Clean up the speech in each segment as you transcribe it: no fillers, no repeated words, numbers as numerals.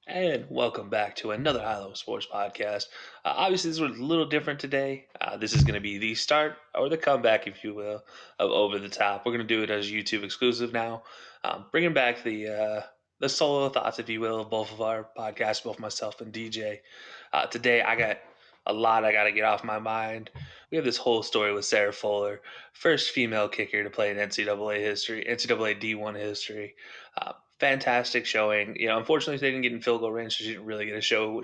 And welcome back to another High Level Sports podcast. Obviously, this was a little different today. This is going to be the start or the comeback, if you will, of Over the Top. We're going to do it as YouTube exclusive now, bringing back the solo thoughts, if you will, of both of our podcasts, both myself and DJ. Today, I got a lot I got to get off my mind. We have this whole story with Sarah Fuller, first female kicker to play in NCAA history, NCAA D1 history. Fantastic showing. Unfortunately, they didn't get in field goal range, so she didn't really get to show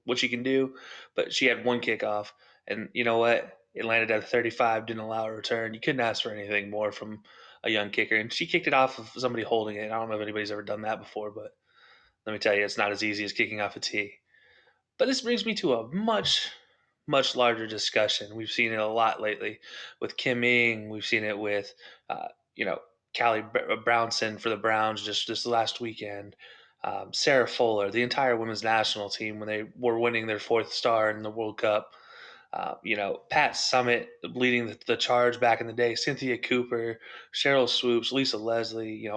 what she can do. But she had one kickoff, and you know what? It landed at 35, didn't allow a return. You couldn't ask for anything more from a young kicker, and she kicked it off of somebody holding it. I don't know if anybody's ever done that before, but let me tell you, it's not as easy as kicking off a tee. But this brings me to a much larger discussion. We've seen it a lot lately with Kim Ng. We've seen it with, uh, you know, Callie Brownson for the Browns just this last weekend. Sarah Fuller, the entire women's national team when they were winning their fourth star in the World Cup. Pat Summit leading the charge back in the day. Cynthia Cooper, Cheryl Swoops, Lisa Leslie.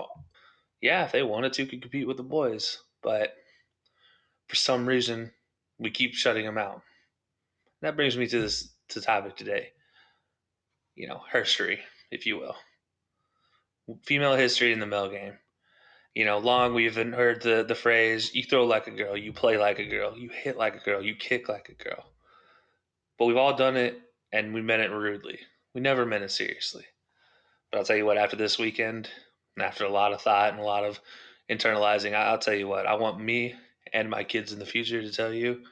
Yeah, if they wanted to, could compete with the boys, but for some reason, we keep shutting them out. That brings me to this to topic today. Herstory, if you will, female history in the male game. Long we've heard the phrase "you throw like a girl, you play like a girl, you hit like a girl, you kick like a girl." But we've all done it, and we meant it rudely. We never meant it seriously. But I'll tell you what, after this weekend, and after a lot of thought and a lot of internalizing, I'll tell you what, I want me and my kids in the future to tell you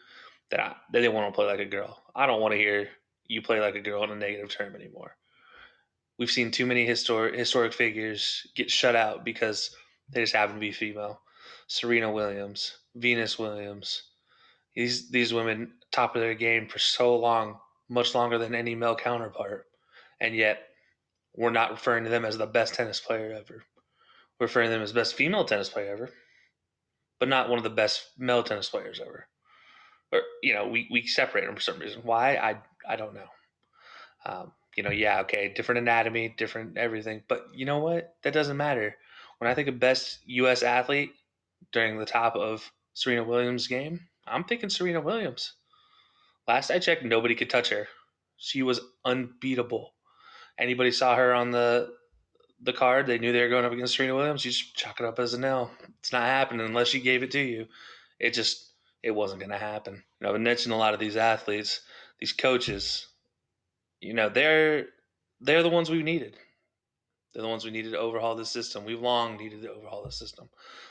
that they want to play like a girl. I don't want to hear you play like a girl in a negative term anymore. We've seen too many historic figures get shut out because they just happen to be female. Serena Williams, Venus Williams, these women top of their game for so long, much longer than any male counterpart, and yet we're not referring to them as the best tennis player ever. We're referring to them as best female tennis player ever, but not one of the best male tennis players ever. Or we separate them for some reason. Why I don't know. Yeah, okay, different anatomy, different everything. But you know what? That doesn't matter. When I think of best U.S. athlete during the top of Serena Williams' game, I'm thinking Serena Williams. Last I checked, nobody could touch her. She was unbeatable. Anybody saw her on the card, they knew they were going up against Serena Williams. You just chalk it up as a no. It's not happening unless she gave it to you. It wasn't going to happen. I've been mentioning a lot of these athletes, these coaches. They're the ones we needed. They're the ones we needed to overhaul this system. We've long needed to overhaul the system.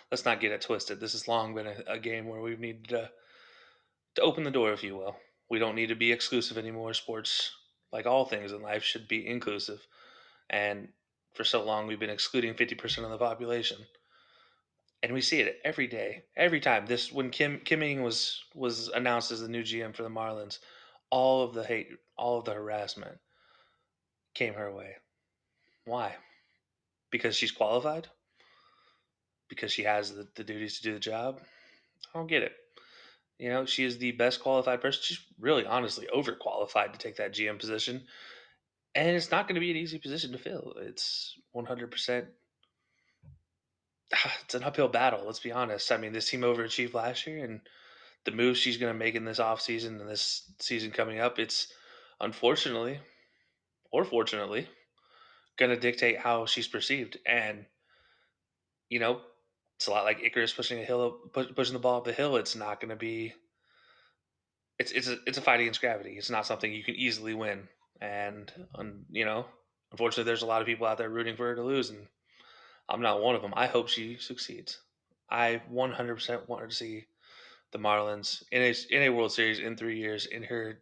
Let's not get it twisted. This has long been a game where we've needed to open the door, if you will. We don't need to be exclusive anymore. Sports, like all things in life, should be inclusive. And for so long, we've been excluding 50% of the population. And we see it every day, every time. This when Kim Ng was announced as the new GM for the Marlins, all of the hate, all of the harassment came her way. Why? Because she's qualified? Because she has the duties to do the job? I don't get it. She is the best qualified person. She's really honestly overqualified to take that GM position. And it's not going to be an easy position to fill. It's 100%. It's an uphill battle, let's be honest. I mean, this team overachieved last year, and the moves she's going to make in this offseason and this season coming up, it's unfortunately or fortunately going to dictate how she's perceived. And, you know, it's a lot like Icarus pushing the ball up the hill. It's not going to be. It's a fight against gravity. It's not something you can easily win. And unfortunately, there's a lot of people out there rooting for her to lose, and I'm not one of them. I hope she succeeds. I 100% want her to see the Marlins in a World Series in 3 years in her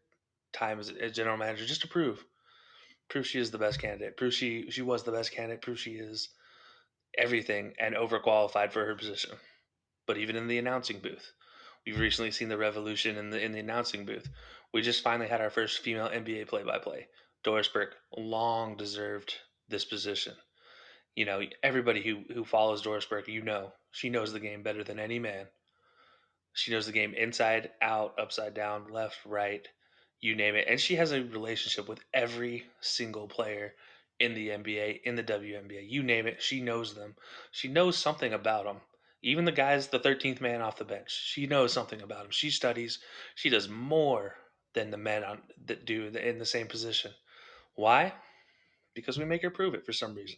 time as general manager, just to prove she is the best candidate. Prove she was the best candidate. Prove she is everything and overqualified for her position. But even in the announcing booth, we've recently seen the revolution in the announcing booth. We just finally had our first female NBA play-by-play. Doris Burke long deserved this position. Everybody who follows Doris Burke, she knows the game better than any man. She knows the game inside, out, upside down, left, right, you name it. And she has a relationship with every single player in the NBA, in the WNBA. You name it, she knows them. She knows something about them. Even the guy's the 13th man off the bench. She knows something about him. She studies. She does more than the men that do in the same position. Why? Because we make her prove it for some reason.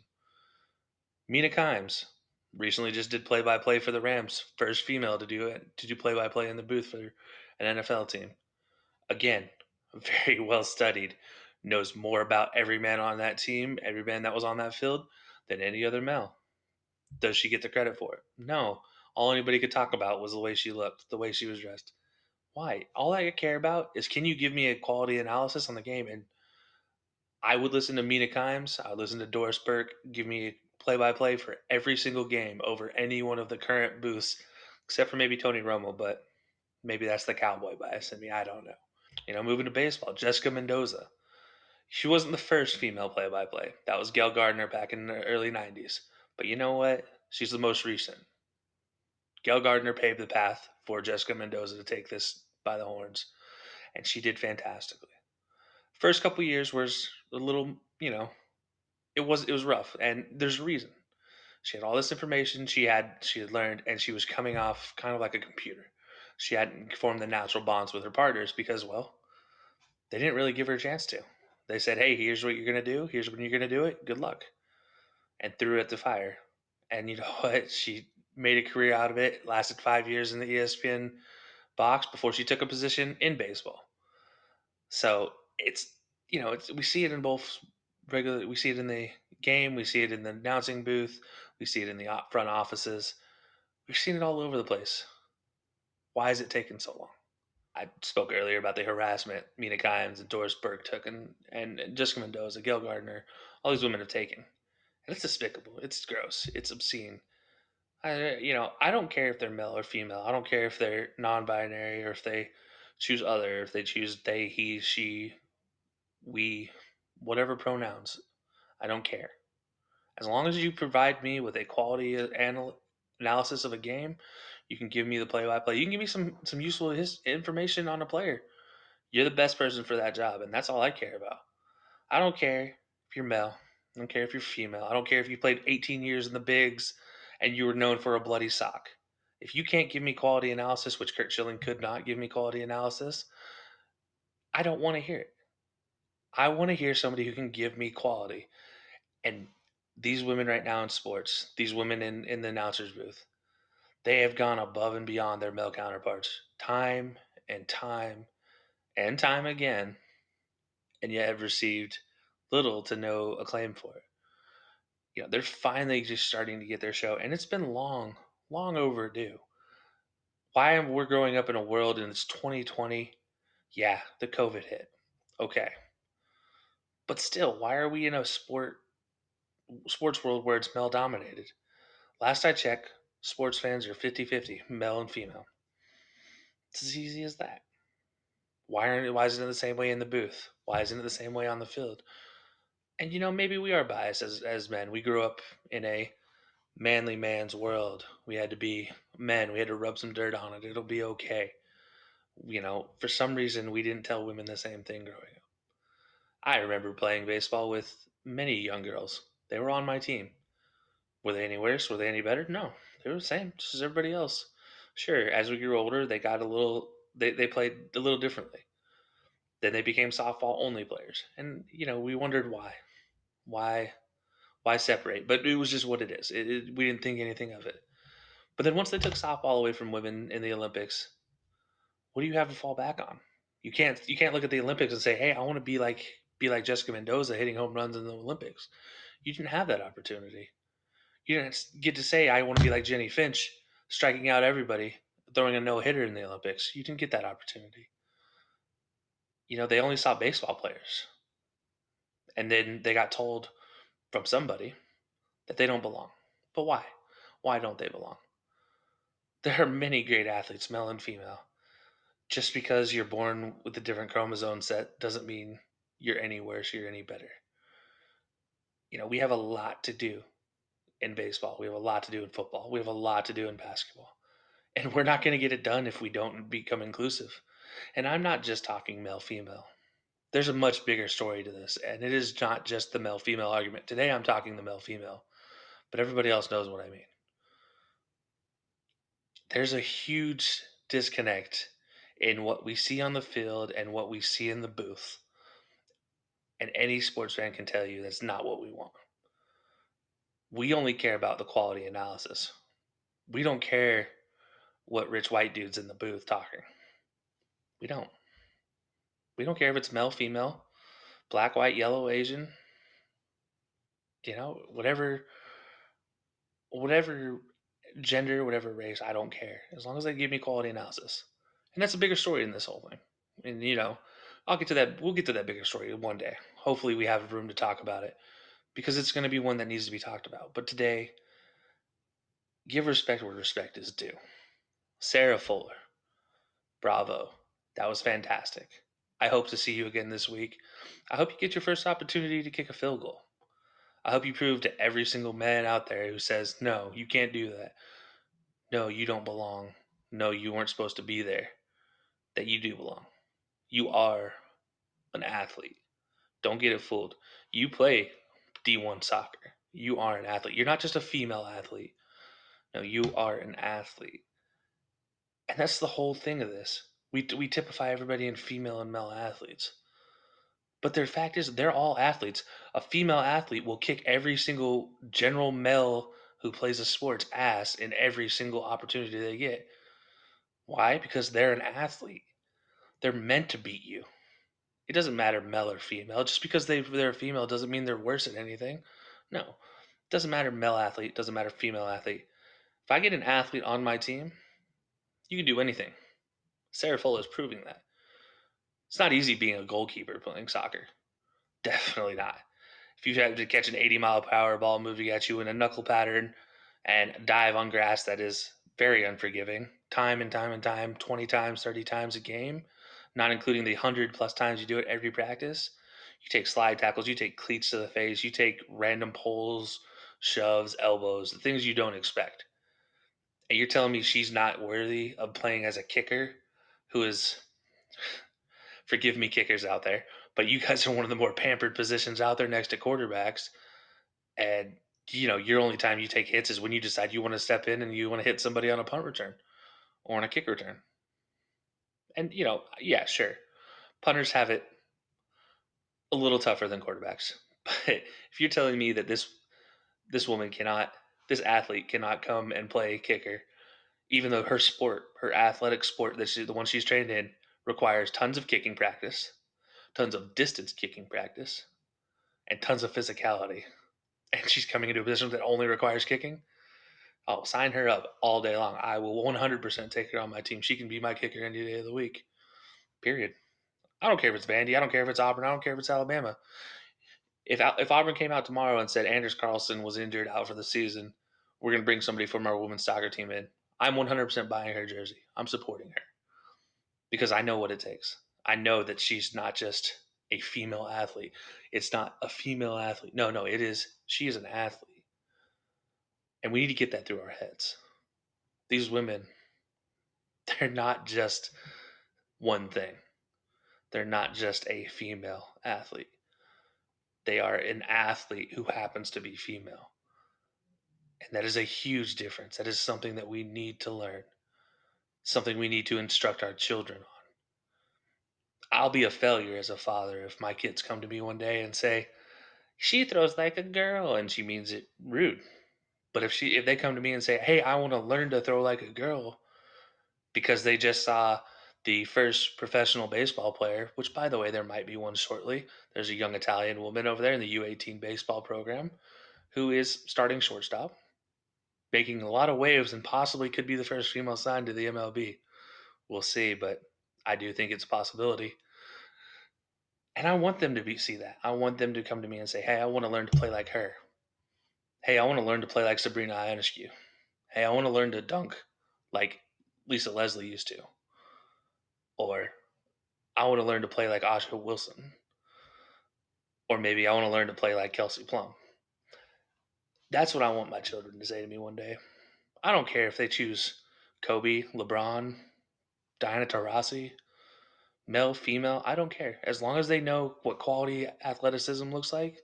Mina Kimes recently just did play-by-play for the Rams. First female to do play-by-play in the booth for an NFL team. Again, very well studied. Knows more about every man on that team, every man that was on that field, than any other male. Does she get the credit for it? No. All anybody could talk about was the way she looked, the way she was dressed. Why? All I care about is, can you give me a quality analysis on the game? And I would listen to Mina Kimes. I would listen to Doris Burke give me a play-by-play for every single game over any one of the current booths, except for maybe Tony Romo. But maybe that's the cowboy bias in me. I don't know. Moving to baseball, Jessica Mendoza. She wasn't the first female play-by-play. That was Gayle Gardner back in the early '90s. But you know what? She's the most recent. Gayle Gardner paved the path for Jessica Mendoza to take this by the horns, and she did fantastically. First couple years was a little, it was rough, and there's a reason. She had all this information she had learned, and she was coming off kind of like a computer. She hadn't formed the natural bonds with her partners because, well, they didn't really give her a chance to. They said, "Hey, here's what you're gonna do. Here's when you're gonna do it. Good luck," and threw it at the fire. And you know what? She made a career out of it. Lasted 5 years in the ESPN box before she took a position in baseball. So we see it in both regular. We see it in the game. We see it in the announcing booth. We see it in the front offices. We've seen it all over the place. Why is it taking so long? I spoke earlier about the harassment Mina Kimes and Doris Burke took, and Jessica Mendoza, Gayle Gardner, all these women have taken. And it's despicable. It's gross. It's obscene. I don't care if they're male or female. I don't care if they're non-binary or if they choose other, if they choose they, he, she, we, whatever pronouns. I don't care. As long as you provide me with a quality analysis of a game, you can give me the play-by-play. You can give me some useful information on a player. You're the best person for that job, and that's all I care about. I don't care if you're male. I don't care if you're female. I don't care if you played 18 years in the bigs and you were known for a bloody sock. If you can't give me quality analysis, which Kurt Schilling could not give me quality analysis, I don't want to hear it. I want to hear somebody who can give me quality. And these women right now in sports, these women in the announcer's booth, they have gone above and beyond their male counterparts time and time and time again, and yet have received little to no acclaim for it. They're finally just starting to get their show, and it's been long, long overdue. Why am we're growing up in a world and it's 2020? Yeah, the COVID hit. Okay. But still, why are we in a sports world where it's male dominated? Last I checked, sports fans are 50-50, male and female. It's as easy as that. Why isn't it the same way in the booth? Why isn't it the same way on the field? And maybe we are biased as men. We grew up in a manly man's world. We had to be men. We had to rub some dirt on it. It'll be okay. For some reason, we didn't tell women the same thing growing up. I remember playing baseball with many young girls. They were on my team. Were they any worse? Were they any better? No. They were the same, just as everybody else. Sure, as we grew older, they got a little, they played a little differently. Then they became softball only players. And, we wondered why. Why? Why separate? But it was just what it is. We didn't think anything of it. But then once they took softball away from women in the Olympics, what do you have to fall back on? You can't look at the Olympics and say, "Hey, I want to be like Jessica Mendoza hitting home runs in the Olympics." You didn't have that opportunity. You didn't get to say, "I want to be like Jenny Finch, striking out everybody, throwing a no hitter in the Olympics." You didn't get that opportunity. They only saw baseball players, and then they got told from somebody that they don't belong. But why? Why don't they belong? There are many great athletes, male and female. Just because you're born with a different chromosome set doesn't mean you're any worse, you're any better. We have a lot to do in baseball. We have a lot to do in football. We have a lot to do in basketball. And we're not going to get it done if we don't become inclusive. And I'm not just talking male female. There's a much bigger story to this, and it is not just the male female argument. Today I'm talking the male female, but everybody else knows what I mean. There's a huge disconnect in what we see on the field and what we see in the booth. And any sports fan can tell you that's not what we want. We only care about the quality analysis. We don't care what rich white dude's in the booth talking. We don't. We don't care if it's male, female, black, white, yellow, Asian, whatever gender, whatever race, I don't care. As long as they give me quality analysis. And that's a bigger story in this whole thing. And I'll get to that we'll get to that bigger story one day. Hopefully we have room to talk about it because it's going to be one that needs to be talked about. But today, give respect where respect is due. Sarah Fuller, bravo. That was fantastic. I hope to see you again this week. I hope you get your first opportunity to kick a field goal. I hope you prove to every single man out there who says, no, you can't do that. No, you don't belong. No, you weren't supposed to be there. That you do belong. You are an athlete. Don't get it fooled. You play D1 soccer. You are an athlete. You're not just a female athlete. No, you are an athlete. And that's the whole thing of this. We typify everybody in female and male athletes. But the fact is, they're all athletes. A female athlete will kick every single general male who plays a sport's ass in every single opportunity they get. Why? Because they're an athlete. They're meant to beat you. It doesn't matter male or female. Just because they're a female doesn't mean they're worse at anything. No. It doesn't matter male athlete, doesn't matter female athlete. If I get an athlete on my team, you can do anything. Sarah Fuller is proving that. It's not easy being a goalkeeper playing soccer. Definitely not. If you have to catch an 80-mile-per-hour ball moving at you in a knuckle pattern and dive on grass that is very unforgiving, time and time and time, 20 times, 30 times a game, not including the 100 plus times you do it every practice, you take slide tackles, you take cleats to the face, you take random pulls, shoves, elbows, the things you don't expect. And you're telling me she's not worthy of playing as a kicker who is, forgive me, kickers out there, but you guys are one of the more pampered positions out there next to quarterbacks. And, your only time you take hits is when you decide you want to step in and you want to hit somebody on a punt return or on a kick return. And, yeah, sure. Punters have it a little tougher than quarterbacks. But if you're telling me that this woman cannot, this athlete cannot come and play kicker, even though her sport, her athletic sport, the one she's trained in, requires tons of kicking practice, tons of distance kicking practice, and tons of physicality, and she's coming into a position that only requires kicking, I'll sign her up all day long. I will 100% take her on my team. She can be my kicker any day of the week. Period. I don't care if it's Vandy. I don't care if it's Auburn. I don't care if it's Alabama. If Auburn came out tomorrow and said Anders Carlson was injured out for the season, we're going to bring somebody from our women's soccer team in, I'm 100% buying her jersey. I'm supporting her because I know what it takes. I know that she's not just a female athlete. It's not a female athlete. No, it is. She is an athlete. And we need to get that through our heads. These women, they're not just one thing. They're not just a female athlete. They are an athlete who happens to be female. And that is a huge difference. That is something that we need to learn, something we need to instruct our children on. I'll be a failure as a father if my kids come to me one day and say, she throws like a girl, and she means it rude. But if they come to me and say, hey, I want to learn to throw like a girl, because they just saw the first professional baseball player, which, by the way, there might be one shortly. There's a young Italian woman over there in the U18 baseball program who is starting shortstop, making a lot of waves, and possibly could be the first female signed to the MLB. We'll see, but I do think it's a possibility. And I want them to see that. I want them to come to me and say, hey, I want to learn to play like her. Hey, I want to learn to play like Sabrina Ionescu. Hey, I want to learn to dunk like Lisa Leslie used to. Or I want to learn to play like Asha Wilson. Or maybe I want to learn to play like Kelcey Plum. That's what I want my children to say to me one day. I don't care if they choose Kobe, LeBron, Diana Taurasi, male, female. I don't care. As long as they know what quality athleticism looks like,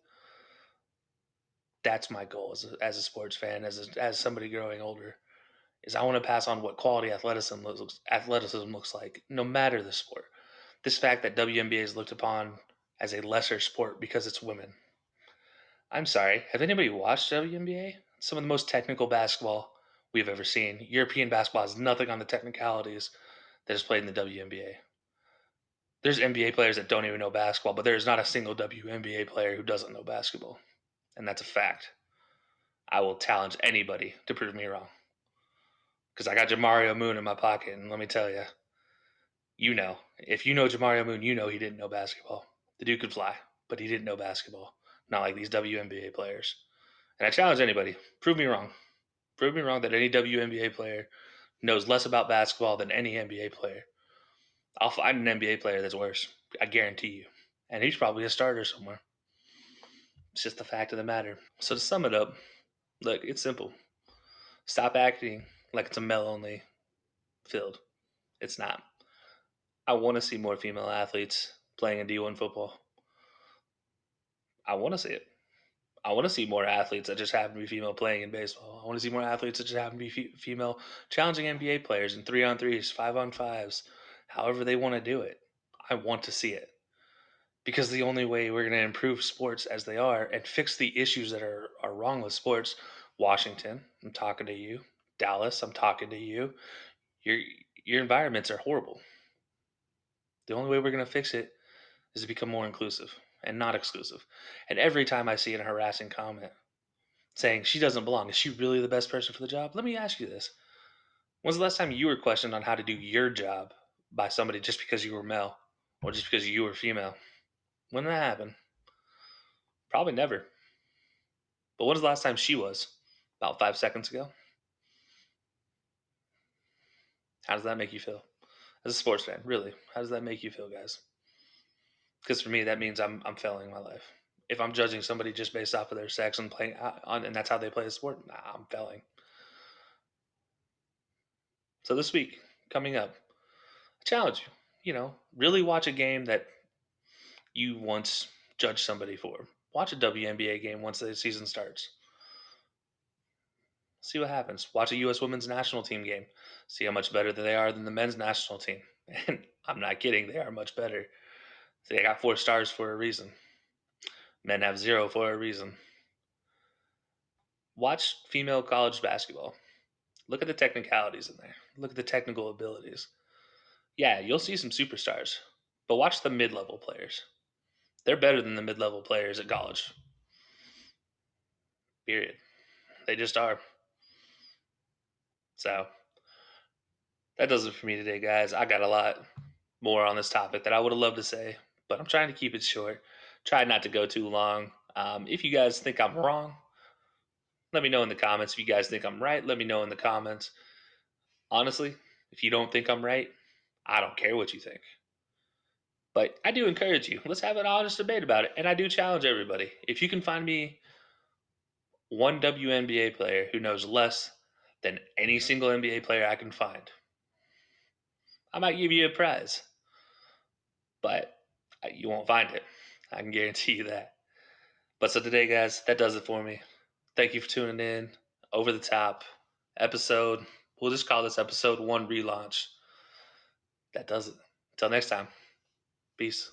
that's my goal as a sports fan, as somebody growing older, is I want to pass on what quality athleticism looks like, no matter the sport. This fact that WNBA is looked upon as a lesser sport because it's women. I'm sorry, have anybody watched WNBA? Some of the most technical basketball we've ever seen. European basketball has nothing on the technicalities that is played in the WNBA. There's NBA players that don't even know basketball, but there's not a single WNBA player who doesn't know basketball. And that's a fact. I will challenge anybody to prove me wrong. Because I got Jamario Moon in my pocket, and let me tell you, if you know Jamario Moon, you know he didn't know basketball. The dude could fly, but he didn't know basketball. Not like these WNBA players. And I challenge anybody, prove me wrong. Prove me wrong that any WNBA player knows less about basketball than any NBA player. I'll find an NBA player that's worse. I guarantee you. And he's probably a starter somewhere. It's just the fact of the matter. So to sum it up, look, it's simple. Stop acting like it's a male-only field. It's not. I want to see more female athletes playing in D1 football. I want to see it. I want to see more athletes that just happen to be female playing in baseball. I want to see more athletes that just happen to be female challenging NBA players in 3-on-3s, 5-on-5s, however they want to do it. I want to see it. Because the only way we're going to improve sports as they are and fix the issues that are wrong with sports, Washington, I'm talking to you. Dallas, I'm talking to you. Your environments are horrible. The only way we're going to fix it is to become more inclusive and not exclusive. And every time I see a harassing comment saying she doesn't belong, is she really the best person for the job? Let me ask you this. When's the last time you were questioned on how to do your job by somebody just because you were male or just because you were female? When did that happen? Probably never. But when's the last time she was? About 5 seconds ago. How does that make you feel? As a sports fan, really, how does that make you feel, guys? Because for me, that means I'm failing my life. If I'm judging somebody just based off of their sex and playing on, and that's how they play the sport, I'm failing. So this week, coming up, I challenge you, really watch a game that you once judged somebody for. Watch a WNBA game once the season starts. See what happens. Watch a U.S. Women's National Team game. See how much better they are than the men's national team. And I'm not kidding. They are much better. They got 4 stars for a reason. Men have 0 for a reason. Watch female college basketball. Look at the technicalities in there. Look at the technical abilities. Yeah, you'll see some superstars. But watch the mid-level players. They're better than the mid-level players at college. Period. They just are. So, that does it for me today, guys. I got a lot more on this topic that I would have loved to say, but I'm trying to keep it short. Try not to go too long. If you guys think I'm wrong, let me know in the comments. If you guys think I'm right, let me know in the comments. Honestly, if you don't think I'm right, I don't care what you think. But I do encourage you. Let's have an honest debate about it. And I do challenge everybody. If you can find me one WNBA player who knows less than any single NBA player I can find, I might give you a prize. But you won't find it. I can guarantee you that. But so today, guys, that does it for me. Thank you for tuning in. Over the top episode. We'll just call this episode 1 relaunch. That does it. Until next time. Peace.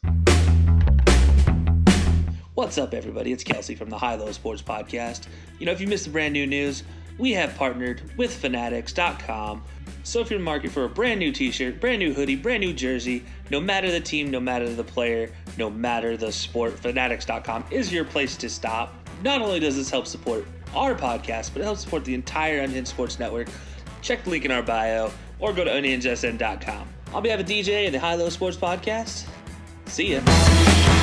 What's up, everybody? It's Kelcey from the High Low Sports Podcast. If you missed the brand new news, we have partnered with Fanatics.com. So if you're in the market for a brand new t-shirt, brand new hoodie, brand new jersey, no matter the team, no matter the player, no matter the sport, Fanatics.com is your place to stop. Not only does this help support our podcast, but it helps support the entire Unhinged Sports Network. Check the link in our bio or go to unhingedsn.com. On behalf of DJ and the High Low Sports Podcast, see ya.